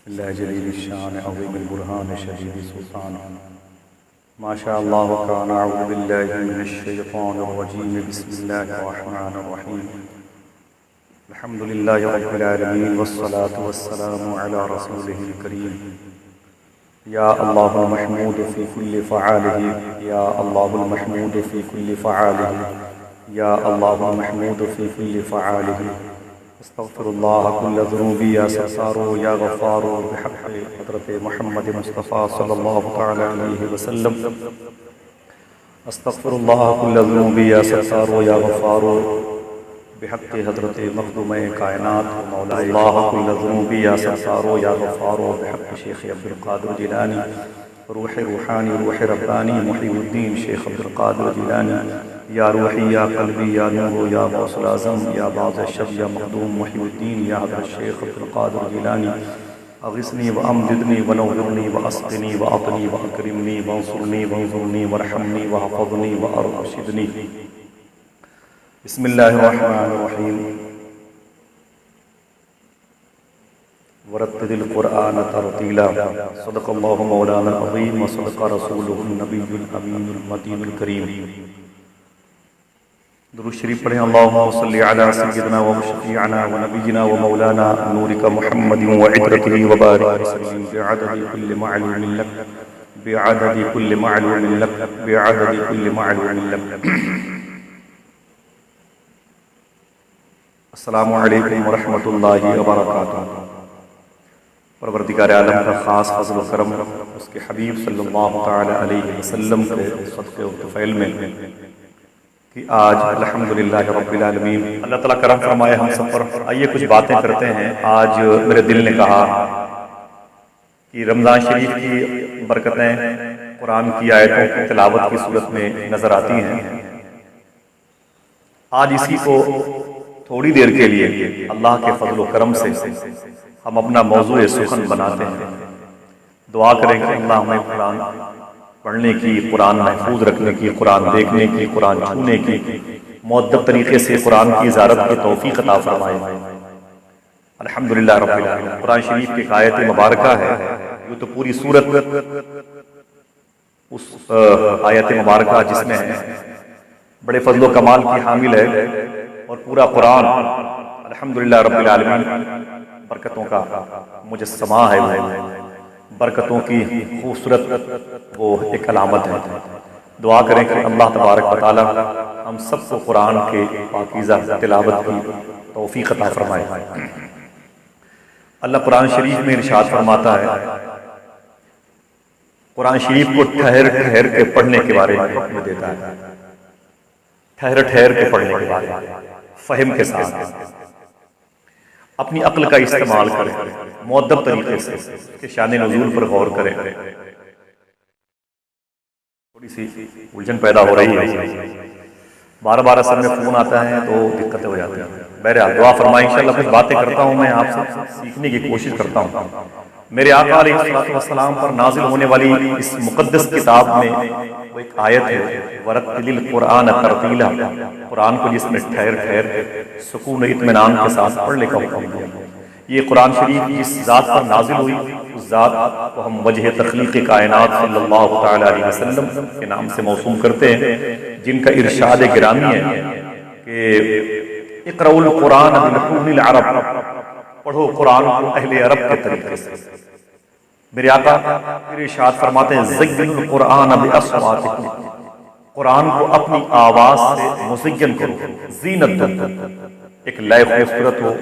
बिस्मिल्लाह जलील शान अज़ीमुल बुरहान शदीद सुल्तान माशा अल्लाह काना अऊज़ु बिल्लाहि मिनश शैतानिर रजीम बिस्मिल्लाहिर रहमानिर रहीम अल्हम्दुलिल्लाहि रब्बिल आलमीन वस्सलातु वस्सलामु अला रसूलिहिल करीम या अल्लाहुल महमूद फ़ी कुल्लि फ़आलिही या अल्लाहुल महमूद फ़ी कुल्लि फ़आलिही या अल्लाहुल महमूद फ़ी कुल्लि फ़आलिही अस्तग़फ़िरुल्लाह कुल्ल ज़ुनूबी या सत्तारो या गफ़्फ़ारो बिहक़्क़ि हज़रत मुहम्मद मुस्तफ़ा सल्लल्लाहु तआला अलैहि वसल्लम अस्तग़फ़िरुल्लाह कुल्ल ज़ुनूबी या सत्तारो या गफ़्फ़ारो बिहक़्क़ि हज़रत मख़दूम कायनात मौलाना कुल्ल ज़ुनूबी या सत्तारो या गफ़्फ़ारो बिहक़्क़ि शेख़ अब्दुल क़ादिर जिलानी रूह रूहानी रूह रब्बानी मुहीउद्दीन शेख़ अब्दुल क़ादिर जिलानी या रूही या क़ल्बी या नूर या गौसुल आज़म या बाज़ शब या मख़दूम मुहीउद्दीन या हज़रत शेख़ अब्दुल क़ादिर जिलानी अग़िस्नी व अमदिदनी व नव्विरनी व अस्क़िनी व अतनी व अकरिमनी वंसुरनी वंज़ुरनी वरहमनी व हफ़ज़नी व अरशिदनी। बिस्मिल्लाहिर रहमानिर रहीम। वरत्तिलिल क़ुरआन तरतीला। सदक़ल्लाहु मौलाना अज़ीम व सदक़ रसूलुहुन नबियुल अमीनुल मतीनुल करीम। दुरूद शरीफ पढ़ें। अल्लाहुम्मा सल्लि अला सय्यिदिना व शफ़ीअना व नबिय्यिना व मौलाना नूरिका मुहम्मदिन व इत्रतिही व बारिक वसल्लिम बिअददि कुल्लि मअलूमिन लक बिअददि कुल्लि मअलूमिन लक बिअददि कुल्लि मअलूमिन लक। अस्सलामु अलैकुम व रहमतुल्लाहि व बरकातुहू। परवरदिगार आलम का ख़ास फ़ज़्ल व करम उसके हबीब सल्लल्लाहु तआला अलैहि वसल्लम के सदक़े व तुफ़ैल में कि आज अल्हम्दुलिल्लाह रब्बिल आलमीन अल्लाह ताला करम फरमाए हम सब पर। आइए कुछ बातें करते हैं। आज मेरे दिल ने कहा कि रमज़ान शरीफ की बरकतें कुरान की आयतों की तिलावत की सूरत में नज़र आती हैं। आज इसी को थोड़ी देर के लिए अल्लाह के फज़्ल व करम से हम अपना मौज़ूए सुखन बनाते हैं। दुआ करें कि अल्लाह हमें कुरान पढ़ने की, कुरान महफूज रखने की, कुरान देखने की, कुरान छूने की, मुअद्दब तरीके से कुरान की इजारत की तौफीक अता फरमाए। अल्हम्दुलिल्लाह रब्बिल आलमीन। कुरान शरीफ की आयत मुबारका है, ये तो पूरी सूरत उस आयत मुबारका जिसमें बड़े फजलो कमाल की हामिल है और पूरा कुरान अल्हम्दुलिल्लाह रब्बिल आलमीन बरकतों का मुजस्समा है, बरकतों की खूबसूरत वो एक अलामत है। दुआ करें कि अल्लाह तबारक व तआला हम सबको कुरान के पाकीज़ा तिलावत की तौफीक अता फरमाए। अल्लाह कुरान शरीफ में इरशाद फरमाता है, कुरान शरीफ को ठहर ठहर के पढ़ने के बारे में हुक्म देता है। ठहर ठहर के पढ़ने के बारे में, फ़हम के साथ, अपनी अक्ल का इस्तेमाल करें, मुअद्दब तरीके से कि शान नुज़ूल पर गौर करें। थोड़ी सी उलझन पैदा हो रही है, बार बार असल में फ़ोन आता है तो दिक्कतें हो जाती हैं। बहरहाल दुआ फरमाएं। इंशाअल्लाह कुछ बातें करता हूँ, मैं आपसे सीखने की कोशिश करता हूँ। मेरे आका अलैहिस्सलातु वस्सलाम पर नाजिल होने वाली इस मुक़द्दस किताब में वो एक आयत है, वरत्तिलिल क़ुरआन तरतीला। कुरान को जिसमें ठहर ठहर सुकून इत्मीनान के साथ पढ़ने का हुक्म दिया। ये कुरान शरीफ जिस ज़ात पर नाजिल हुई उस ज़ात को हम वजह तख़लीक़ कायनात सल्लल्लाहु तआला अलैहि वसल्लम के नाम से मौसूम करते हैं, जिनका इरशाद गिरामी है कि इक़रउल क़ुरान बिलुहूनिल अरब, पढ़ो कुरान को अहले अरब के तरीके से। मेरे आका इरशाद फरमाते हैं, ज़य्यिनुल क़ुरआन बिअस्वातिकुम, कुरान को अपनी आवाज से मुज़य्यन करो, ज़ीनत दो, एक लय खूबसूरत हो,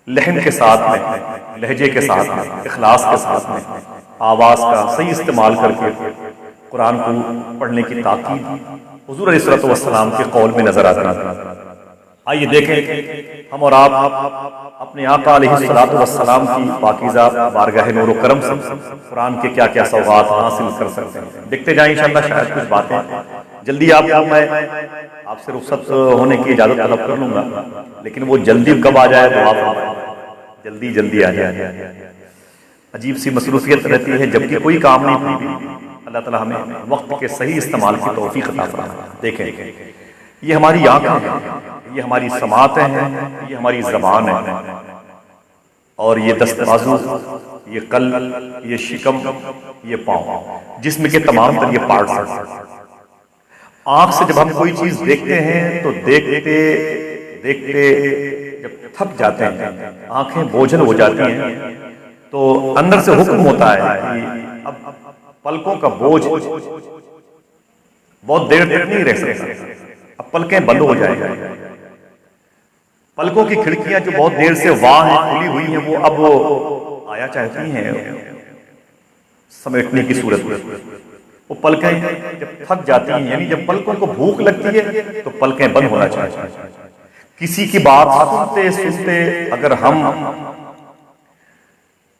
लहन के साथ में, लहजे के साथ में, इखलास के साथ में, आवाज का सही इस्तेमाल करके कुरान को पढ़ने की ताकीद हुज़ूर अलैहिस्सलातु वस्सलाम के कौल में नजर आता है। आइए देखें हम और आप अपने आका अलैहिस्सलातु वस्सलाम की पाकीज़ा बारगाह नूर व करम से कुरान के क्या क्या सौगात हासिल कर सकते हैं। देखते जाएं इंशाअल्लाह। शायद कुछ बातें जल्दी आपको मैं आपसे रुखसत होने की इजाज़त तलब कर लूँगा, लेकिन वो जल्दी कब आ जाए तो आप जल्दी जल्दी आ जाए। अजीब सी मसरूफियत रहती है, जबकि कोई काम नहीं होती। अल्लाह ताला हमें वक्त के सही इस्तेमाल की तौफीक अता फरमाए। देखें, ये हमारी आँखें हैं, ये हमारी समातें हैं, ये हमारी ज़बान है। और ये दस्त बाजू, ये कल्ब, ये शिकम, ये पांव, जिस्म के तमाम तर ये पार्ट्स। आंख से जब हम कोई चीज देखते हैं तो देखते देखते जब थक जाते हैं, आंखें बोझल हो जाती हैं, तो अंदर से हुक्म होता है कि अब पलकों का बोझ बहुत देर तक नहीं रह सकता, अब पलकें बंद हो जाएंगी। पलकों की खिड़कियां जो बहुत देर से वहां खुली हुई हैं, वो अब आया चाहती हैं समेटने की सूरत में। वो पलकें जब थक जाती हैं, यानी जब पलकों को भूख लगती है तो पलकें बंद होना चाहिए। किसी की बात सुनते सुनते अगर हम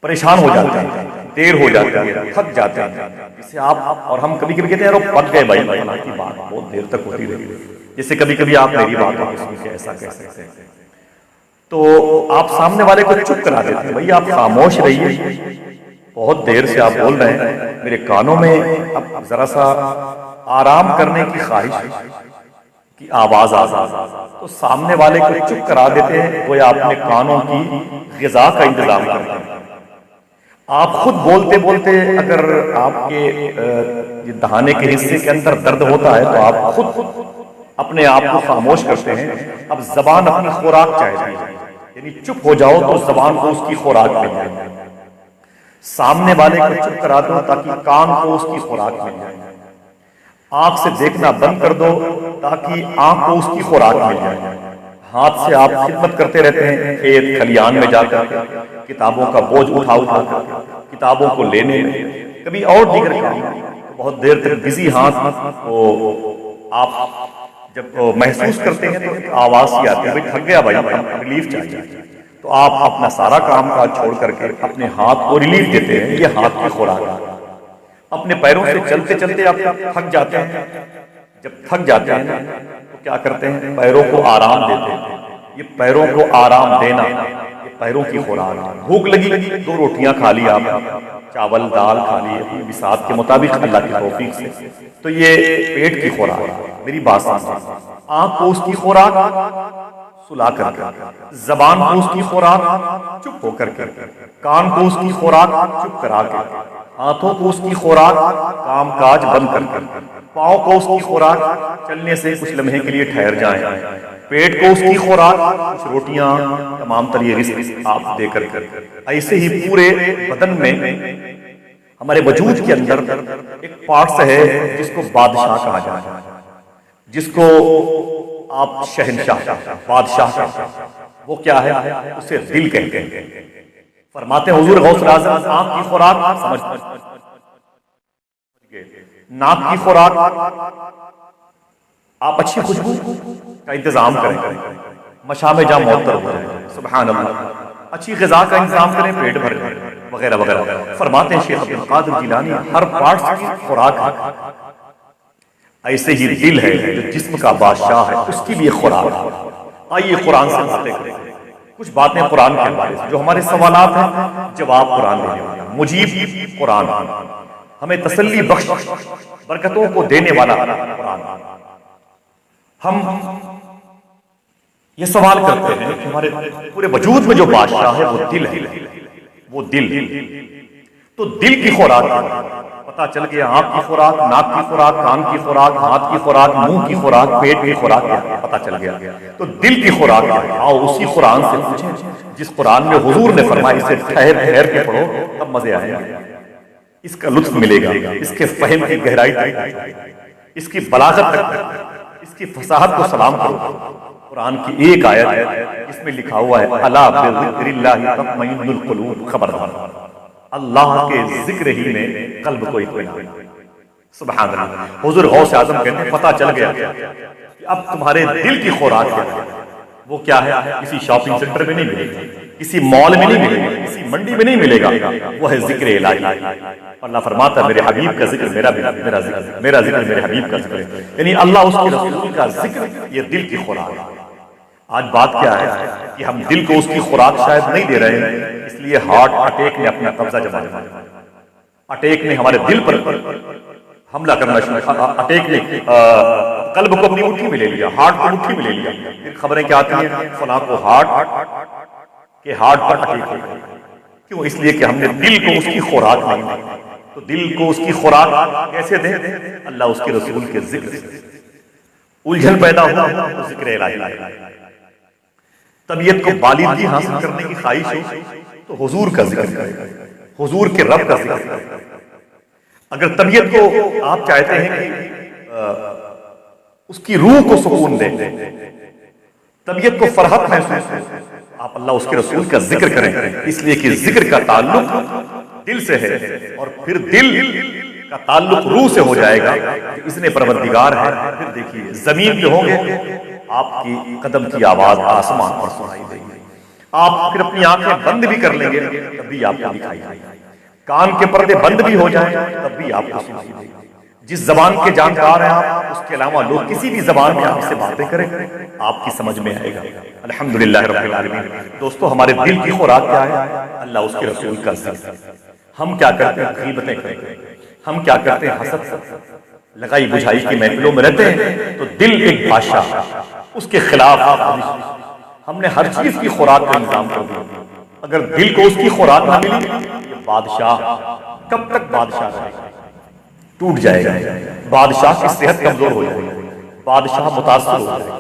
परेशान हो जाते हैं, देर हो जाती है, थक जाते हैं, जिससे आप और हम कभी कभी कहते हैं यार पक गए भाई, की बात बहुत देर तक होती रही, जैसे कभी कभी आप मेरी बात सुन के ऐसा कह सकते हैं, तो आप सामने वाले को चुप करा देते हैं, भैया आप खामोश रहिए, बहुत देर से आप बोल रहे हैं, मेरे कानों में अब जरा सा आराम करने की ख्वाहिश की आवाज आ, तो सामने वाले को चुप करा देते हैं, वो अपने कानों की ग़िज़ा का इंतजाम करते हैं। आप खुद बोलते बोलते अगर आपके ये दहाने के हिस्से के अंदर दर्द होता है तो आप खुद अपने आप को खामोश करते हैं। अब जबान अपनी खुराक चाहती है, यानी चुप हो जाओ तो जबान को उसकी खुराक मिल जाए। सामने वाले को चुप करा दो ताकि कान को उसकी खुराक मिल जाए। आंख से देखना बंद कर दो ताकि आंख को उसकी खुराक मिल जाए। हाथ से आप खिदमत करते रहते हैं, खेत खलियान में जाकर किताबों का बोझ उठा किताबों को लेने में, कभी और दीगर काम, बहुत देर तक बिजी हाथ, तो आप जब महसूस करते हैं तो आवाज ही आती है, भाई थक गया भाई, रिलीफ चाहिए, तो आप अपना सारा काम काज छोड़ करके अपने हाथ को रिलीफ देते हैं। ये हाथ की खुराक है। अपने पैरों से चलते चलते आप थक जाते हैं, जब थक जाते हैं तो क्या करते हैं, पैरों को आराम देते हैं। ये पैरों को आराम देना, ये पैरों की खुराक है। भूख लगी, 2 रोटियां खा ली आप, चावल दाल खा ली अपनी बिसात के मुताबिक अल्लाह की तौफीक से, तो ये पेट की खुराक है। मेरी बात समझिए, आंख को उसकी खुराक सुला कर, जबान को उसकी खुराक चुप होकर के, कान को उसकी खुराक चुप करा के, हाथों को उसकी खुराक काम काज बंद कर, पाँव को उसकी खुराक चलने से कुछ लम्हे के लिए ठहर जाएं, पेट को उसकी खुराक कुछ रोटियां, तमाम तरह रिस्क आप देकर कर। ऐसे ही पूरे बदन में हमारे वजूद के अंदर एक पार्ट्स है जिसको बादशाह कहा जाता है, जिसको आप शहनशाह बादशाह, वो क्या है, उसे दिल कहते हैं। फरमाते हैं हुजूर गौस आज़म, आंख की खुराक समझ, नाक की खुराक आप अच्छी खुशबू का इंतजाम करें, मशामे जा मुअत्तर हो जाए, सुभान अल्लाह। अच्छी ग़िज़ा का इंतजाम करें, पेट भर वगैरह वगैरह। फरमाते हैं शेख अब्दुल कादिर जिलानी, हर पार्ट की खुराक है। ऐसे ही दिल है जो जिस्म का बादशाह है, उसकी भी एक खुराक है। आइए कुरान से बातें करें, कुछ बातें कुरान के बारे में, जो हमारे सवालात हैं जवाब कुरान देने वाला, मुजीब कुरान, हमें तसल्ली बख्श बरकतों को देने वाला कुरान। हम ये सवाल करते हैं कि हमारे पूरे वजूद में जो बादशाह है वो दिल है, वो दिल, तो दिल की खुराक पता चल गया। आंख की खुराक, नाक की खुराक, कान की खुराक, हाथ की खुराक, मुंह की खुराक, पेट की खुराक पता चल गया। तो दिल की खुराक क्या है, आओ उसी कुरान से पूछें जिस कुरान में हुजूर ने फरमाया इसे ठहर ठहर के पढ़ो तब मजे आएंगे, इसका लुत्फ मिलेगा, इसके फहम की गहराई तक, इसकी बलागत तक, इसकी फसाहत को सलाम करो। कुरान की एक आयत है इसमें लिखा हुआ है, अला बिज़िक्रिल्लाहि तत्मइन्नुल कुलूब, खबरदार अल्लाह के जिक्र ही में कल्ब को इत्मीनान। सुभान अल्लाह। हुजूर गौस आज़म कहते हैं पता चल गया कि अब तुम्हारे दिल की खुराक है, वो क्या है, किसी शॉपिंग सेंटर में नहीं मिलेगा, किसी मॉल में नहीं मिलेगा, किसी मंडी में नहीं मिलेगा, वो है जिक्र इलाही। अल्लाह फरमाता है मेरे हबीब का जिक्र मेरा जिक्र, मेरा जिक्र मेरे हबीब का जिक्र, यानी अल्लाह उसके रसूल का जिक्र, ये दिल की खुराक है। आज बात क्या है कि हम दिल को उसकी खुराक शायद नहीं दे रहे हैं, इसलिए हार्ट अटैक ने अपना कब्जा जमा लिया। अटैक ने हमारे दिल पर हमला करना शुरू, अटैक ने कल्ब को अपनी मुट्ठी में ले लिया, हार्ट को मुट्ठी में ले लिया। फिर खबरें क्या आती हैं, फलां को हार्ट पर अटैक हो गया, क्यों? इसलिए कि हमने दिल को उसकी खुराक नहीं दी। तो दिल को उसकी खुराक कैसे दें? अल्लाह उसके रसूल के जिक्र से। उलझन पैदा हुआ तो जिक्र इलाही। तबीयत को बालिदगी हासिल करने की ख्वाहिश हो तो हुजूर का जिक्र करें, हुजूर के रब का जिक्र करें। अगर तबीयत को आप चाहते हैं कि उसकी रूह को सुकून दे, तबीयत को फरहत महसूस हो, आप अल्लाह उसके रसूल का जिक्र करें। इसलिए कि जिक्र का ताल्लुक दिल से है और फिर दिल का ताल्लुक रूह से हो जाएगा। इसने परवरदिगार है। फिर देखिए जमीन पे होंगे, आपकी कदम की आवाज आसमान पर सुनाई देगी। आप फिर अपनी आंखें बंद भी कर लेंगे तब भी आपको दिखाई देगी। कान के पर्दे बंद भी हो जाएं तब भी आपको सुनाई देगी। जिस जबान के जानकार हैं आप, उसके अलावा लोग किसी भी जबान में आपसे बातें करें, आपकी समझ में आएगा। अल्हम्दुलिल्लाह रब्बिल आलमीन। दोस्तों, हमारे दिल की खुराक क्या है? अल्लाह उसके रसूल का जिक्र। हम क्या करते हैं? गीबतें करते हैं। हम क्या करते हैं? हसद लगाई बुझाई की महफिलों में रहते हैं। तो दिल एक बादशाह, उसके खिलाफ हमने हर चीज की खुराक का इंतजाम कर दिया। अगर दिल को उसकी खुराक ना मिली, ये बादशाह कब तक बादशाह रहेगा? टूट जाएगा। बादशाह की सेहत कमजोर हो जाएगी, बादशाह मुतासिर हो जाएगा,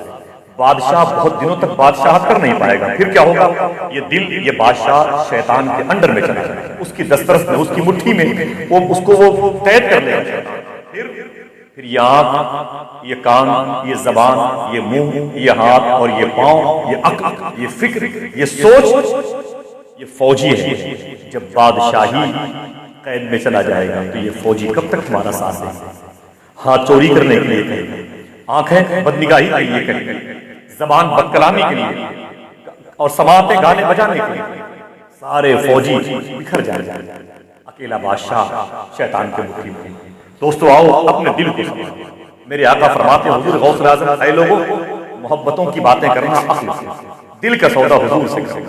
बादशाह बहुत दिनों तक बादशाहत कर नहीं पाएगा। फिर क्या होगा? ये दिल, ये बादशाह शैतान के अंडर में चला जाएगा, उसकी दस्तरस में, उसकी मुट्ठी में, वो उसको वो कैद कर लेगा। फिर ये आंख, ये कान, ये जबान, ये मुंह, ये हाथ और ये पांव, ये अक्ल, ये फिक्र, ये सोच, ये फौजी है। जब बादशाही कैद में चला जाएगा तो ये फौजी कब तक तुम्हारा साथ देगा? हाथ चोरी करने के लिए कहेंगे, आंखें बदनिगाही के लिए कहेंगे, जबान बदकलामी के लिए और समातें गाने बजाने के लिए, सारे फौजी बिखर जाएंगे। अकेला बादशाह शैतान के मुट्ठी में। दोस्तों, आओ अपने दिल को समझो। मेरे आका फरमाते हैं, हुजूर गौस आज़म, ऐ लोगों, मोहब्बतों की बातें करना अक्ल से, दिल का सौदा हुजूर से करो,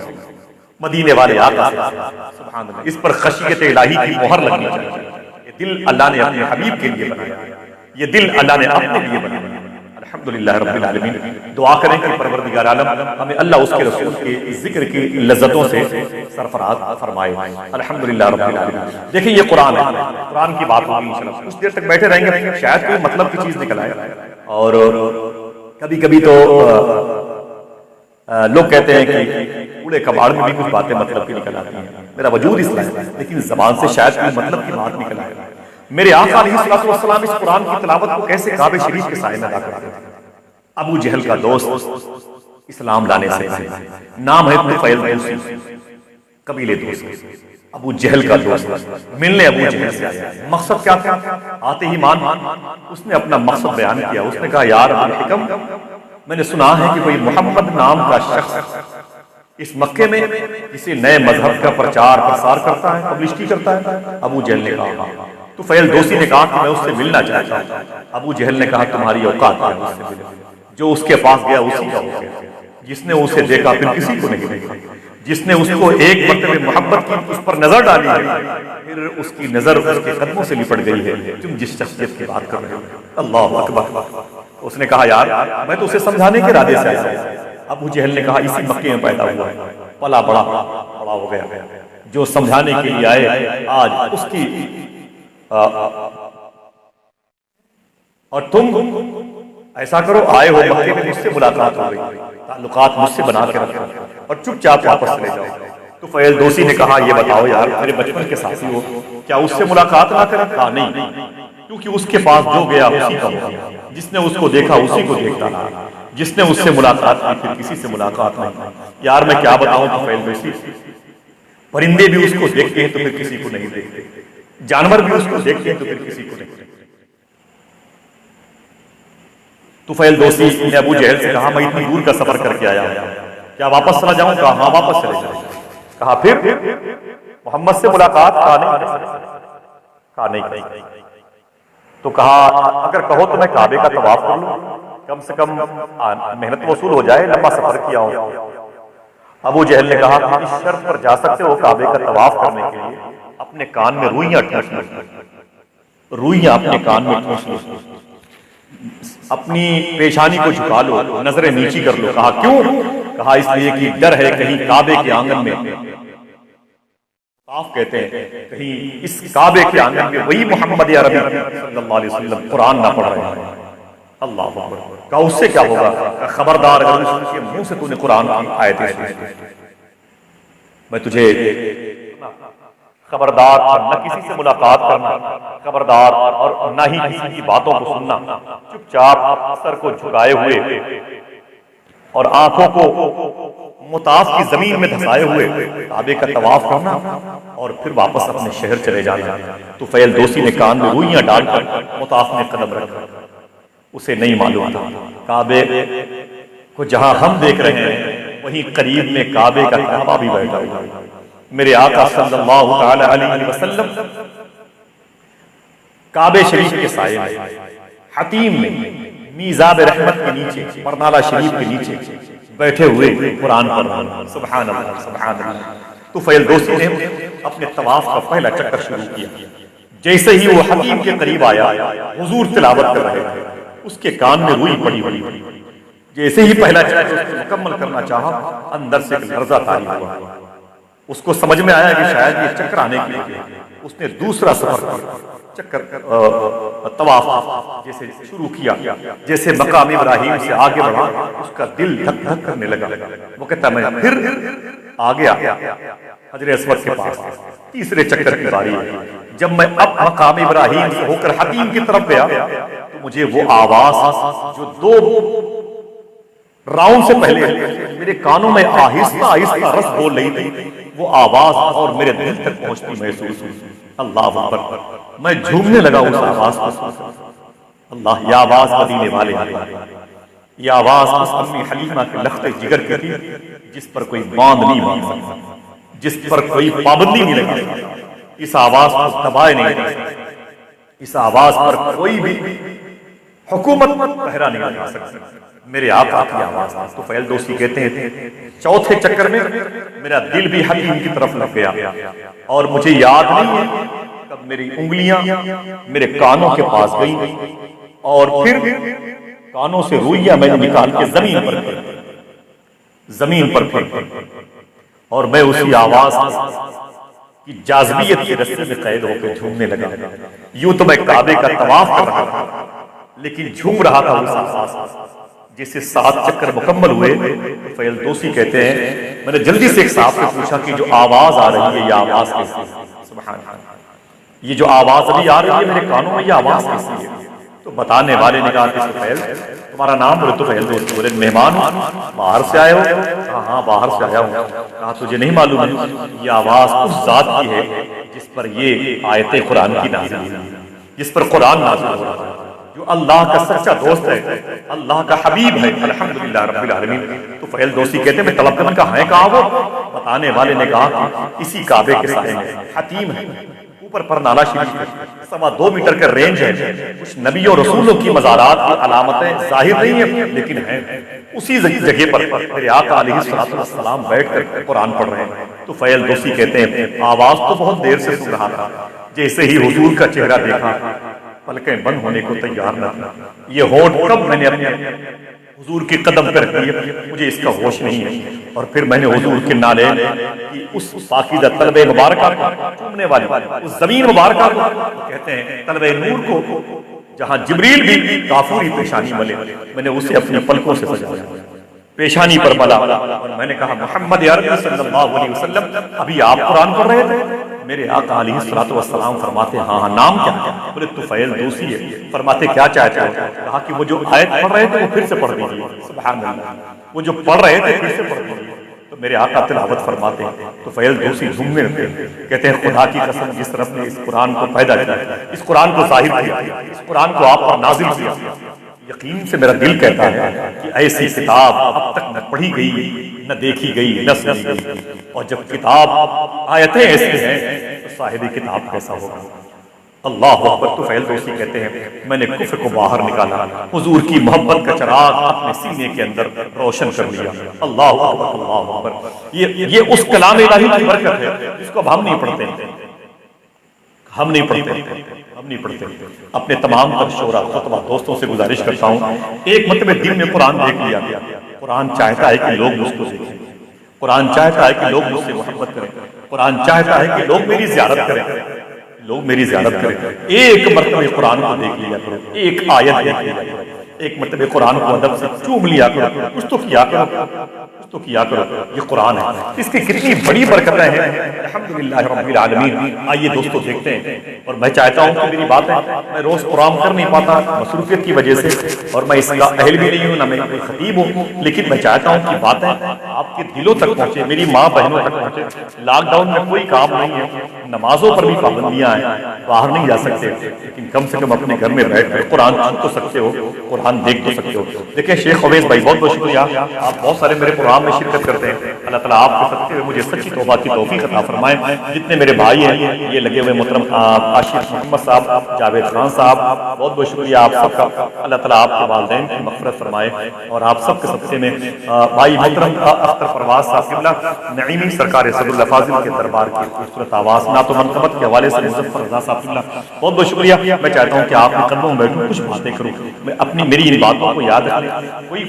मदीने वाले आका से। सुभान अल्लाह। इस पर खशियत इलाही की मोहर लगनी चाहिए। ये दिल अल्लाह ने अपने हबीब के लिए बनाया, ये दिल अल्लाह ने अपने लिए बनाया। अल्हम्दुलिल्लाह रब्बिल आलमीन। दुआ करें कि परवरदिगार आलम हमें अल्लाह उसके रसूल के जिक्र की लज्जतों से सरफराज फरमाए। अल्हम्दुलिल्लाह रब्बिल आलमीन। देखिए, ये कुरान है, कुरान की बात होगी इंशाअल्लाह। कुछ देर तक बैठे रहेंगे, शायद कोई मतलब की चीज निकल आए। और कभी कभी तो लोग कहते हैं कि कूड़े कबाड़ में भी कुछ बातें मतलब की निकल आती हैं। मेरा वजूद इसलिए है, लेकिन जबान से शायद कोई मतलब की बात निकल आए। मेरे आका अलैहिस्सलातु वस्सलाम इस कुरान की तिलावत को कैसे काबे शरीफ के साए में अदा करते थे। अबू जहल का दोस्त इस्लाम लाने से पहले, नाम है तुफैल दोसी, कबीले दोस्त। अबू जहल का दोस्त मिलने अबू जहल से आया। मकसद क्या था? आते ही मान उसने अपना मकसद बयान किया। उसने कहा, यार अबुल हिकम, मैंने सुना है कि कोई मोहम्मद नाम का शख्स इस मक्के में किसी नए मजहब का प्रचार प्रसार करता है, पब्लिसिटी करता है। अबू जहल ने कहा, तो फैल दोसी ने कहा कि मैं उससे मिलना चाहता हूं। अबू जहल ने कहा, तुम्हारी औकात क्या है उससे मिलने? जो उसके पास गया उसी का हो गया। जिसने उसे देखा फिर किसी को नहीं देखा, जिसने उसको एक मर्तबे मोहब्बत की, उस पर नजर डाली है, फिर उसकी नजर उसके कदमों से लिपट गई है। तुम जिस शख्सियत की बात कर रहे हो, अल्लाह अकबर। उसने कहा, यार मैं तो उसे समझाने के इरादे से आया। अबू जहल ने कहा, इसी मक्के में पैदा हुआ है, पला बड़ा हो गया। जो समझाने के लिए आए आज उसकी और तुम ऐसा करो, आए हो मक्के में, मुझसे मुलाकात हो गई, ताल्लुकात मुझसे बना के रखो और चुपचाप वापस चले जाओ। तो फैल दोसी ने कहा, ये बताओ यार, मेरे बचपन के साथी हो, क्या उससे मुलाकात ना करें? कहा नहीं, क्योंकि उसके पास जो गया उसी का हो गया। जिसने उसको देखा उसी को देखता रहा, जिसने उससे मुलाकात की फिर किसी से मुलाकात नहीं। यार मैं क्या बताऊं तो फैल दोसी, परिंदे भी उसको देखते हैं तो फिर किसी को नहीं देखते, जानवर भी उसको देखते हैं तो फिर किसी को नहीं देखते। तुफैल दोसी ने अबू जहल से कहा, मैं इतनी दूर का सफर करके आया हूं, क्या वापस चला जाऊं? कहा, हाँ वापस चले जाओ। कहा, फिर मोहम्मद से मुलाकात? कहा नहीं। तो कहा, अगर कहो तो मैं काबे का तवाफ कर लूं, कम से कम मेहनत वसूल हो जाए, लंबा सफर किया हूं। अबू जहल ने कहा, इस शर्त पर जा सकते हो काबे का तवाफ करने के लिए अपने कान में रुइयां ठूंस लो, रुइयां अपने कान में ठूंस लो, अपनी पेशानी को झुका लो, नजरें नीची कर लो। कहा, क्यों? कहा, इसलिए कि डर है कहीं काबे के आंगन में काफ कहते हैं, कहीं इस काबे के आंगन में वही मोहम्मद अरबी सल्लल्लाहु अलैहि वसल्लम कुरान ना पढ़ रहे हैं। अल्लाह अकबर। कहा उससे क्या होगा? खबरदार अगर उसके मुंह से तूने कुरान की आयतें सुनी, मैं तुझे खबरदार और न किसी से मुलाकात करना, खबरदार और न ही किसी की बातों को सुनना, चुपचाप सर को झुकाए हुए और आंखों को मुताफ की जमीन में धसाए हुए काबे का तवाफ करना और फिर वापस अपने शहर चले जाना। तो फैल दोसी ने कान में रुइयां डालकर मुताफ में कदम रखा। उसे नहीं मालूम था काबे को जहां हम देख रहे हैं वहीं करीब में काबे का काबा भी बैठा हुआ है। मेरे आका सल्लल्लाहु तआला अलैहि वसल्लम काबे शरीफ के साए में, हतीम में, मीज़ाब रहमत के नीचे, परनाला शरीफ के नीचे बैठे हुए कुरान पढ़ रहे हैं। सुभान अल्लाह, सुभान अल्लाह। तो फैल दोसी ने अपने तवाफ का पहला चक्कर शुरू किया। जैसे ही वो हकीम के करीब आया, हुजूर तिलावत कर रहे थे, उसके कान में रुई पड़ी हुई। जैसे ही पहला चक्कर मुकम्मल करना चाहा, अंदर से एक लर्जा तारी हुआ। उसको समझ में आया कि शायद ये चक्कर आने के लिए उसने दूसरा सफर चक्कर तवाफ जैसे शुरू किया। जैसे मकाम इब्राहिम से आगे बढ़ा, उसका दिल धक धक करने लगा। वो कहता मैं फिर आ गया हजरे अस्वद के पास। तीसरे चक्कर की बारी है। जब मैं अब मकाम इब्राहिम से होकर हकीम की तरफ गया तो मुझे वो आवाज जो 2 राउंड से पहले मेरे कानों में आहिस्ता आहिस्ता रस बोल रही थी, वो आवाज और मेरे दिल तक पहुंचती महसूस हुई। अल्लाह अकबर। मैं झूमने लगा उस आवाज को। अल्लाह, ये आवाज मदीने वाले हैं। ये आवाज उस अम्मी हलीमा के लख्ते जिगर की थी जिस पर कोई बांध नहीं बांध सकता, जिस पर कोई पाबंदी नहीं लगा सकता। इस आवाज को दबाए नहीं जा सकता, इस आवाज पर कोई भी हुकूमत पहरा नहीं लगा सकता। मेरे आका की आवाज। तो फैल दोसी कहते हैं चौथे चक्कर में मेरा दिल भी हकीम की तरफ लग गया और मुझे याद नहीं है कब मेरी उंगलियां मेरे कानों के पास गई और फिर कानों से रुइयां मैंने निकाल के जमीन पर फेंक और मैं उसी आवाज की जाज़बियत की रस्सी में कैद होकर झूमने लगा। यूं तो मैं काबे का तवाफ कर रहा था लेकिन झूम रहा था उस आवाज। जिससे 7 चक्कर मुकम्मल हुए तो फैल दोसी कहते हैं मैंने जल्दी से एक साहब से पूछा कि जो आवाज आ रही है ये आवाज कैसी है? सुभान अल्लाह, ये जो आवाज अभी आ रही है मेरे कानों में, ये आवाज कैसी है? तो बताने वाले ने कहा कि फैल तुम्हारा नाम बोले? तो फैल दोस्त बोले मेहमान बाहर से आए हो? हाँ बाहर से आया हूँ। कहा तुझे नहीं मालूम ये आवाज उस जात की है जिस पर ये आयतें कुरान की नाज़िल हुई, जिस पर कुरान नाज़िल हो रहा है, जो अल्लाह का सच्चा दोस्त है, अल्लाह का हबीब है। अल्हम्दुलिल्लाह रब्बिल आलमीन। तो फैल दोसी कहते हैं मैं तलब करने का है कहा वो? बताने वाले ने कहा इसी काबे के साए में हतीम है, ऊपर पर नाला शरीफ है, 2.25 मीटर का रेंज है। कुछ नबियों रसूलों की मज़ारात की अलामतें जाहिर नहीं है लेकिन है। उसी जगह पर मेरे आका अलैहिस्सलातु वस्सलाम बैठकर कुरान पढ़ रहे हैं। तो फैल दोसी कहते हैं आवाज तो बहुत देर से सुन रहा था, जैसे ही हुजूर का चेहरा देखा पलकें बंद होने को तैयार न था। ये होठ कब मैंने अपने हुजूर के कदम पर रख दिए मुझे इसका होश नहीं है। और फिर मैंने हुजूर के नाले की उस पाकीज़ा तलबे मुबारका को चूमने वाली उस जमीन मुबारका को कहते हैं तलबे नूर को, जहां जिब्रील भी काफूरी पेशानी मले, मैंने उसे अपनी पलकों से सजाया, पेशानी पर मला और मैंने कहा मोहम्मद अरबी सल्लल्लाहु अलैहि वसल्लम अभी आप कुरान पढ़ रहे थे? मेरे आका अलैहिस्सलातु वस्सलाम फरमाते हाँ नाम क्या है? बोले तुफैल दोसी है। फरमाते क्या चाहते हो? कहा कि वो जो आयत पढ़ रहे थे वो फिर से पढ़ दीजिए। सुभान अल्लाह, वो जो पढ़ रहे थे फिर से पढ़ दीजिए। तो मेरे आका तिलावत फरमाते हैं तो फैल दोसी झूमने लगते हैं, कहते हैं खुदा की कसम जिस रब ने इस कुरान को पैदा किया, इस कुरान को जाहिर किया, इस कुरान को आप पर नाजिल किया, यकीन से मेरा दिल कहता है कि ऐसी किताब अब तक न पढ़ी गई, न देखी गई, न सुनी गई। और जब किताब आयतें ऐसी हैं तो साहिब किताब कैसा होगा? अल्लाह अकबर। तो फैल दोसी कहते हैं मैंने कुफ्र को बाहर निकाला, हुजूर की मोहब्बत का चिराग अपने सीने के अंदर रोशन कर लिया। अल्लाह अकबर, अल्लाह अकबर। ये उस कलाम इलाही की बरकत है जिसको हम नहीं पढ़ते, हम नहीं पढ़ते। अपने तमाम तर शोरा खुतबा दोस्तों से गुजारिश करता हूँ, एक मतलब दिन में कुरान देख लिया गया। कुरान चाहता है कि लोग मुझको देखें, कुरान चाहता है कि लोग मुझसे मोहब्बत करें। कुरान चाहता है कि लोग मेरी ज़ियारत करें, लोग मेरी ज़ियारत करें। एक मरतबे कुरान को देख लिया करो, एक आयत देख लिया करो, एक मरतबे कुरान को अदब से चूम लिया करो, कुछ तो किया करो, कुछ तो किया करो। ये कुरान है, इसकी कितनी बड़ी बरकतें हैं। अल्हम्दुलिल्लाह रब्बिल आलमीन। आइए दोस्तों देखते हैं। और मैं चाहता हूँ कि मेरी बात है, मैं रोज कुरान कर नहीं पाता मसरूफियत की वजह से, और मैं इसका अहल भी नहीं हूँ, ना मैं कोई खतीब हूँ, लेकिन मैं चाहता हूँ कि बातें आपके दिलों तक पहुँचे, मेरी माँ बहनों तक पहुँचे। लॉकडाउन में कोई काम नहीं है, नमाजों पर भी पाबंदियां हैं, बाहर नहीं जा सकते, लेकिन कम से कम अपने घर में बैठ कर कुरान सुन तो सकते हो, कुरान देख तो सकते हो। देखिए शेख अवैस भाई, बहुत बहुत शुक्रिया, आप बहुत सारे मेरे प्रोग्राम में शिरकत करते हैं। अल्लाह ताला आपके सदक़े में मुझे सच्ची तौबा की तौफीक अता फरमाए। जितने मेरे भाई हैं ये लगे हुए, मोहतरम आशिफ मोहम्मद साहब, जावेद खान साहब, बहुत बहुत शुक्रिया आप सबका। अल्लाह ताला आपके वालिदैन की मग़फ़िरत फरमाए, और आप सबके सदक़े में भाई मोहतरम अख्तर परवाज़ साहब किबला नईमी सरकार सदरुल फाजिल के दरबार की खूबसूरत आवाज़ नात व मनक़बत के हवाले से मुज़फ़्फ़र रज़ा साहब किबला, बहुत बहुत शुक्रिया। मैं चाहता हूँ कि आपके कदमों में बैठूँ, कुछ बातें करूँ, मैं अपनी मेरी इन बातों को याद रखें। कोई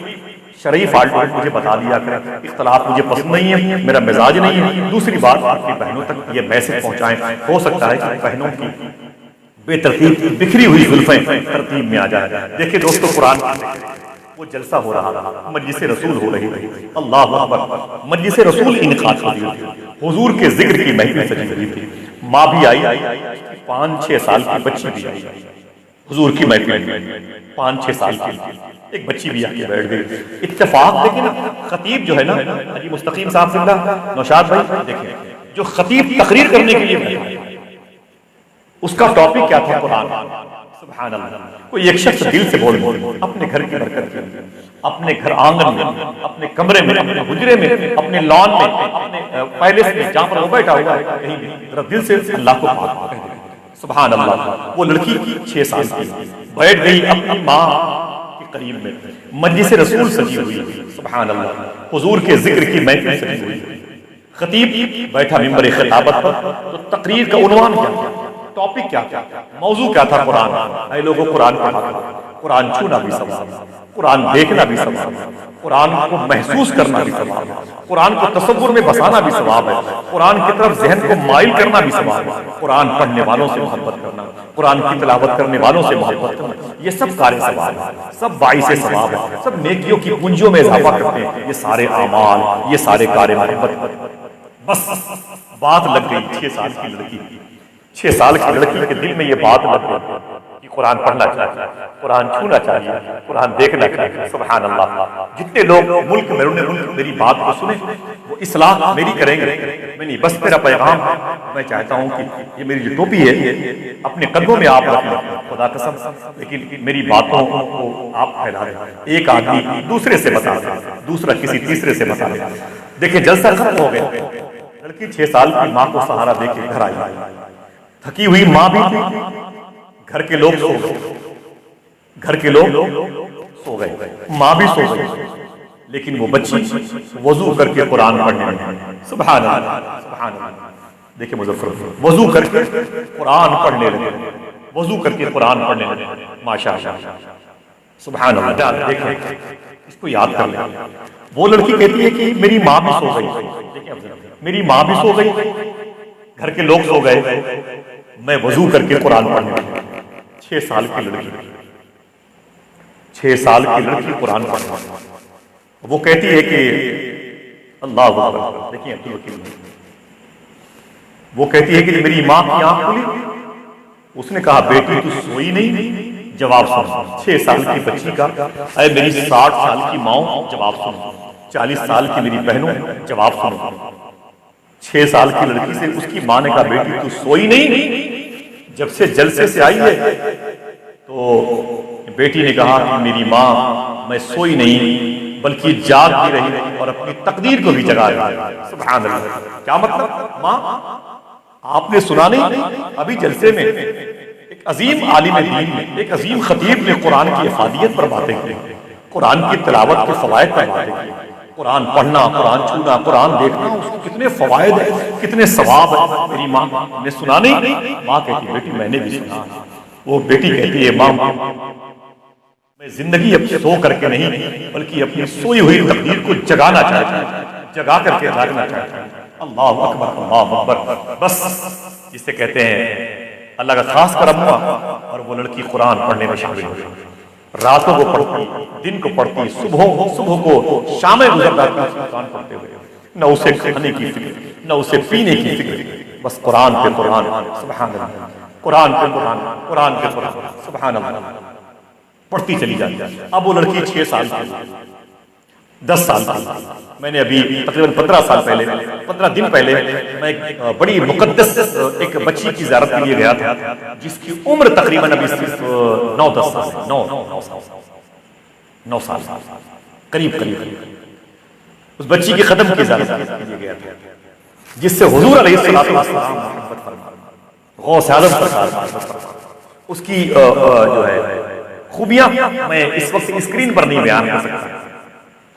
शरई फाल्ट मुझे बता दिया करें, इख्तलाफ मुझे पसंद नहीं है, मेरा मिजाज नहीं है। दूसरी बात, आपकी बहनों तक ये मैसेज पहुंचाएं। हो सकता है कि बहनों की बेतरतीब बिखरी हुई जुल्फें तरतीब में आ जाए। देखिए दोस्तों, कुरान वो जलसा हो रहा था, मजलिस रसूल हो रही थी, अल्लाह अकबर, मजलिस रसूल इनकात हो रही थी, हुजूर के जिक्र की महफिल सजी हुई थी। माँ भी आई, 5-6 साल की बच्ची भी आई हुजूर की महफिल में, 5-6 साल की एक बच्ची भी आके बैठ गई। इत्तेफाक देखिए ना, खतीब जो है ना, हाजी मुस्तकीम साहब सिंह नौशाद भाई, देखिए जो खतीब तकरीर करने के लिए बैठा, उसका टॉपिक क्या था? कुरान। सुभान अल्लाह। कोई एक शख्स दिल से बोल अपने घर की बरकत के लिए, अपने घर आंगन में, अपने कमरे में, अपने हुजरे में, अपने लॉन में, अपने पैलेस में, जहां पर वो बैठा हुआ है, कहीं भी जरा दिल से अल्लाह को पाक कह दे। सुभान अल्लाह। वो लड़की 6 साल की बैठ गई अपनी माँ के करीब में, मजलिस रसूल सजी हुई, सुभान अल्लाह, हुजूर के जिक्र की महफिल सजी हुई, खतीब बैठा मिंबर खिताबत पर। तो तकरीर का उन्वान क्या था, टॉपिक क्या था, मौजू क्या था? कुरान। ऐ लोगों, कुरान पढ़ा करो, कुरान छूना भी सवाब, कुरान देखना भी सवाब, कुरान को महसूस करना भी सवाब है, कुरान को तसव्वुर में बसाना भी सवाब है, कुरान की तरफ जहन को माइल करना भी सवाब है, कुरान पढ़ने वालों से मोहब्बत करना, कुरान की तिलावत करने वालों से मोहब्बत करना, ये सब कार्य सवाब है, सब बाइसे सवाब है, सब नेकियों की पूंजियों में इजाफा करते हैं ये सारे आमाल, ये सारे कार्य मोहब्बत। बस बात लग गई 6 साल की लड़की, 6 साल की लड़की के दिल में ये बात लग गई कि कुरान पढ़ना चाहिए, कुरान छूना चाहिए, कुरान देखना चाहिए। सुभान अल्लाह। जितने लोग मुल्क में मुल्क मेरी बात को सुने, वो इस्लाह मेरी करेंगे। मैं नहीं, बस मेरा पैगाम, मैं चाहता हूँ कि ये मेरी जो टोपी है अपने कदमों में आप रखें, खुदा कसम, लेकिन मेरी बातों को आप फैला दें। एक आदमी दूसरे से बता दे, दूसरा किसी तीसरे से बता दे। देखिए जलसा खत्म हो गया, लड़की 6 साल की माँ को सहारा देके घर आई, थकी हुई माँ भी थी, घर के लोग सो गए, घर के लोग सो गए, माँ भी सो गई, लेकिन वो बच्ची वजू करके कुरान पढ़ने लगी। सुभान अल्लाह, सुभान अल्लाह। देखिए मुज़फ़्फ़र वजू करके कुरान पढ़ने लगे, वजू करके कुरान पढ़ने लगे, माशाअल्लाह, सुभान अल्लाह। देखिए इसको याद कर लें। वो लड़की कहती है कि मेरी माँ भी सो गई, मेरी माँ भी सो गई, घर के लोग सो गए, मैं वजू करके कुरान पढ़ने लगी। 6 साल की लड़की, 6 साल की लड़की कुरान पढ़ने, वो कहती है कि अल्लाह अकबर। देखिए अब्दुल वकील, वो कहती है कि मेरी माँ की आंख खुली, उसने कहा बेटी तू सोई नहीं? जवाब सुन। 6 साल की बच्ची का, अरे मेरी 60 साल की माँ जवाब सुनो, 40 साल की मेरी बहनों जवाब सुनो। 6 साल की लड़की से उसकी माँ ने कहा बेटी तू सोई नहीं? जब से जलसे से आई है तो बेटी ने कहा कि मेरी माँ मैं सोई नहीं बल्कि जाग भी रही और अपनी तकदीर को भी जगा रही। सुभान अल्लाह। क्या मतलब? माँ आपने सुना नहीं, अभी जलसे में एक अजीम आलिम दीन ने, एक अजीम खतीब ने कुरान की इफादियत पर बातें की, कुरान की तिलावत के फवायद पर बातें की। कुरान पढ़ना, कुरान छूना, कुरान देखना, उसको कितने फवायद है, कितने सवाब है। मेरी माँ ने सुना नहीं? माँ कहती बेटी मैंने भी सुना। वो बेटी कहती है माँ मैं जिंदगी अब सो करके नहीं बल्कि अपनी सोई हुई तकदीर को जगाना चाहती हूँ, जगा करके जागना चाहती हूँ। अल्लाह अकबर अल्लाह अकबर। बस जिसे कहते हैं अल्लाह का खास करम हुआ और वो लड़की कुरान पढ़ने में शामिल हो गई। रातों को पढ़ती, दिन को पढ़ती, सुबह को शामें गुजर जाती कुरान पढ़ते हुए। न उसे खाने की फिक्र, न उसे पीने की फिक्र, बस कुरान पे कुरान, सुभान अल्लाह, कुरान पे कुरान, कुरान पे कुरान, सुभान अल्लाह, पढ़ती चली जाती। अब वो लड़की 6 साल की, 10 साल की। मैंने अभी तकरीबन 15 साल पहले, 15 दिन पहले मैं एक बड़ी मुकद्दस एक बच्ची की ज़ियारत के लिए गया था, जिसकी उम्र तकरीबन अभी सिर्फ 9-10 साल, 9 साल करीब करीब। उस बच्ची के कदम की ज़ियारत के लिए गया था, जिससे हुजूर अलैहिस्सलातु वस्सलाम मोहब्बत फरमाए, गौस आज़म सरकार, उसकी जो है खूबियां मैं इस वक्त स्क्रीन पर नहीं बयान कर सकता।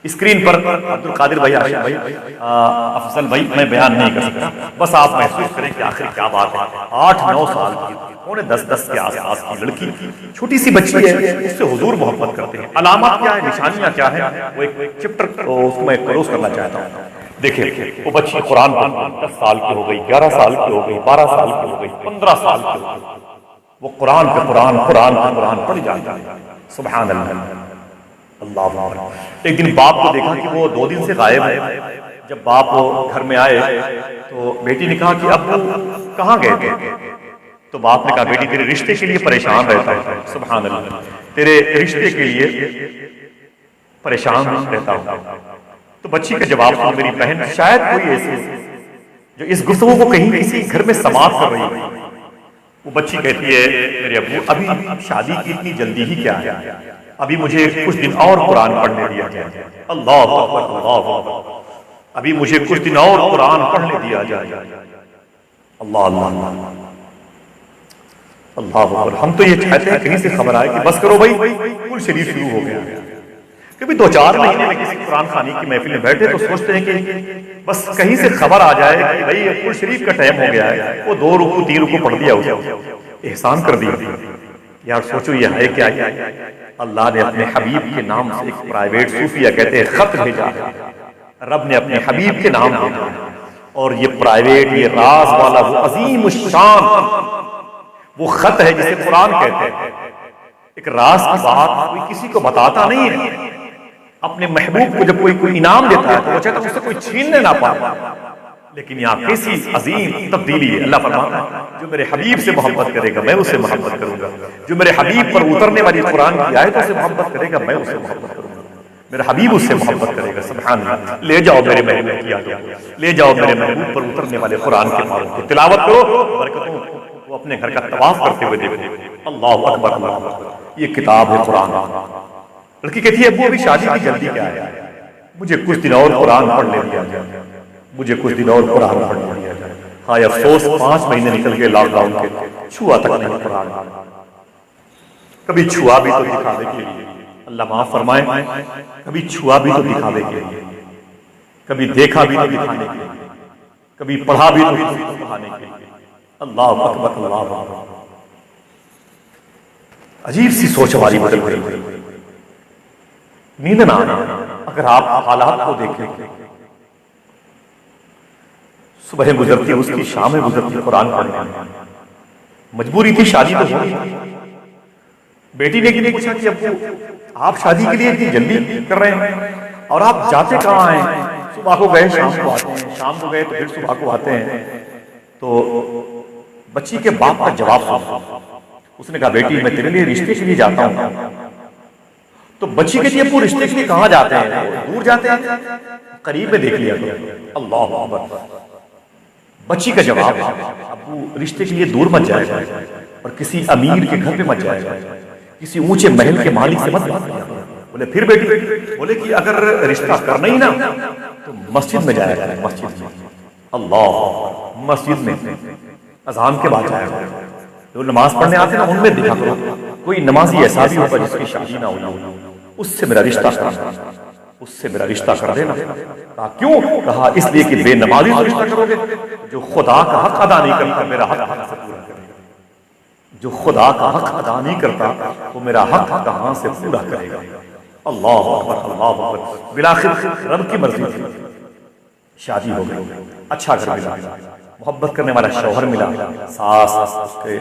स्क्रीन पर अब्दुल कादिर भाई, आशिफ भाई, अफजल भाई मैं बयान नहीं कर सकता। बस आप महसूस करें कि आखिर क्या बात है। 8-9 साल की, पौने 10 के आसपास की लड़की, छोटी सी बच्ची है, उससे हुजूर मोहब्बत करते हैं। अलामत क्या है, निशानियां क्या है, वो एक चैप्टर उसको मैं क्लोज करना चाहता हूँ। देखिए वो बच्ची कुरान पर 10 साल की हो गई, 11 साल की हो गई, 12 साल की हो गई, 15 साल की हो गई, वो कुरान पे कुरान, कुरान पे कुरान पढ़ जाता है। सुभान अल्लाह, अल्लाह। एक दिन बाप को देखा कि वो 2 दिन से गायब है। जब बाप घर में आए तो बेटी ने कहा कि अब कहाँ गए थे? तो बाप ने कहा बेटी तेरे रिश्ते के लिए परेशान रहता है। सुभान अल्लाह, तेरे रिश्ते के लिए परेशान रहता हूँ। तो बच्ची का जवाब सुन मेरी बहन शायद कोई ऐसी जो इस गुफ्तगू को कहीं किसी घर में समाप्त कर रही है। वो बच्ची कहती है मेरे अब्बू अभी शादी की इतनी जल्दी ही क्या है, अभी मुझे कुछ दिन और कुरान पढ़ने दिया जाए। अल्लाह अकबर, अल्लाह अकबर, अभी मुझे कुछ दिन और कुरान पढ़ने दिया जाए। अल्लाह अल्लाह अल्लाह अकबर। हम तो ये चाहते हैं कहीं से खबर आए कि बस करो भाई, कुल शरीफ शुरू हो गया। कभी 2-4 महीने में किसी कुरान खानी की महफिल में बैठे तो सोचते हैं कि बस कहीं से खबर आ जाए कि भाई कुल शरीफ का टाइम हो गया है, वो 2 रुकू 3 रुकू पढ़ दिया, उसे एहसान कर दिया। यार सोचो ये है क्या? अल्लाह ने अपने हबीब के नाम से एक प्राइवेट सूफिया कहते हैं खत भेजा, रब ने अपने हबीब के नाम भेजा, और ये प्राइवेट, ये राज वाला, वो अजीम शान वो खत है जिसे कुरान कहते हैं। एक राज की बात कोई किसी को बताता नहीं है। अपने महबूब को जब कोई इनाम देता है तो वो चाहता है उससे कोई छीनने ना पाए। लेकिन यहाँ कैसी अजीम तब्दीली है। अल्लाह फरमाता है जो मेरे हबीब से मोहब्बत करेगा मैं उससे मोहब्बत करूंगा, जो मेरे हबीब पर उतरने वाली कुरान की आयतों से मोहब्बत करेगा मैं उससे मोहब्बत करूंगा, मेरा हबीब उससे मोहब्बत करेगा। सुभान अल्लाह। ले जाओ मेरे महबूब की यादों, ले जाओ मेरे महबूब पर उतरने वाले कुरान के पारों को, तिलावत करो, बरकतों को अपने घर का तवाफ करते हुए देखो। अल्लाह अकबर, अल्लाह अकबर। ये किताब है कुरान। लड़की कहती है वो अभी शादी की जल्दी क्या है, मुझे कुछ दिन और कुरान पढ़ने दिया जाए, मुझे कुछ दिन और कुरान पढ़ने दिया जाए। हाँ अफसोस 5 महीने निकल गए लॉकडाउन के, छुआ तक नहीं कुरान। कभी छुआ भी तो दिखावे के लिए, अल्लाह माफ फरमाए, कभी छुआ भी तो दिखावे के लिए, कभी देखा भी तो दिखाने के लिए, कभी पढ़ा भी तो दिखाने के लिए। अल्लाह अकबर, अल्लाह अकबर। अजीब सी सोच हमारी बदल गई। नींद ना आना अगर आप हालात को देखें। सुबह गुजरती उसकी, शामें गुजरती कुरान पढ़ने, मजबूरी थी, शादी तो हुई। बेटी ने किसी पूछा कि अब आप शादी के लिए इतनी जल्दी कर रहे हैं और आप जाते कहाँ हैं? सुबह को गए शाम को आते हैं, शाम को गए तो फिर सुबह को आते हैं। तो बच्ची के बाप का जवाब सुना। उसने कहा बेटी मैं तेरे लिए रिश्ते के लिए जाता हूँ। तो बच्ची कहती है वो रिश्ते के लिए कहाँ जाते हैं? दूर जाते हैं, करीब में देख लिया तो। अल्लाह अकबर। बच्ची का जवाब अबू रिश्ते के लिए दूर मत जाएगा और किसी अमीर के घर पे मत जाएगा, किसी ऊंचे महल के मालिक से मत बात किया। बोले फिर बेटी? बोले कि अगर रिश्ता करना ही ना तो मस्जिद में जाएगा, मस्जिद में। अल्लाह, मस्जिद में अजान के बाद जाएगा। जो नमाज पढ़ने आते ना उनमें देखा करो कोई नमाजी ऐसा भी होगा जिसकी शादी ना हुई, उससे मेरा रिश्ता करना, उससे मेरा रिश्ता कर देना। कहा क्यों? कहा इसलिए कि बेनमाजी से रिश्ता करोगे, जो खुदा का हक अदा नहीं करता मेरा हक कहां से पूरा करेगा, जो खुदा का हक अदा नहीं करता वो मेरा हक कहां से पूरा करेगा। अल्लाह अकबर, अल्लाह अकबर। बिलाखिर रब की मर्जी थी, शादी हो गई, अच्छा घर मिला, मोहब्बत करने वाला शौहर मिला, सास उसके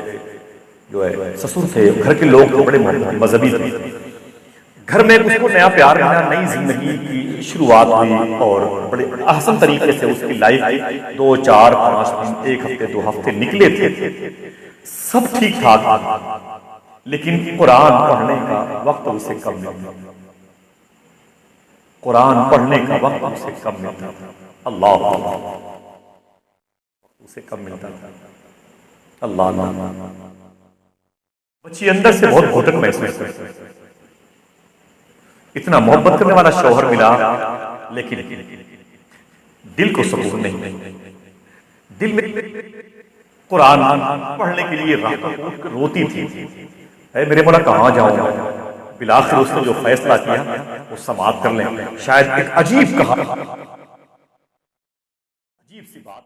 जो है ससुर थे, घर के लोग तो बड़े मजहबी थे, घर में उसको नया प्यार मिला, नई जिंदगी की शुरुआत हुई और बड़े आसान तरीके से उसकी लाइफ 2 4 5 दिन, 1 हफ्ते 2 हफ्ते निकले थे, सब ठीक ठाक, लेकिन कुरान पढ़ने का वक्त उसे कम मिलता, कुरान पढ़ने का वक्त उसे कम मिलता, अल्लाह उसे कम मिलता, अल्लाह। बच्ची अंदर से बहुत घुटन महसूस करती, इतना मोहब्बत करने वाला शौहर मिला, लेकिन दिल को सुकून नहीं, दिल में कुरान पढ़ने के लिए रोती थी, अरे मेरे मौला कहाँ जाऊं, बिलाखिर उसने जो फैसला किया वो समाप्त कर लें, शायद एक अजीब सी बात।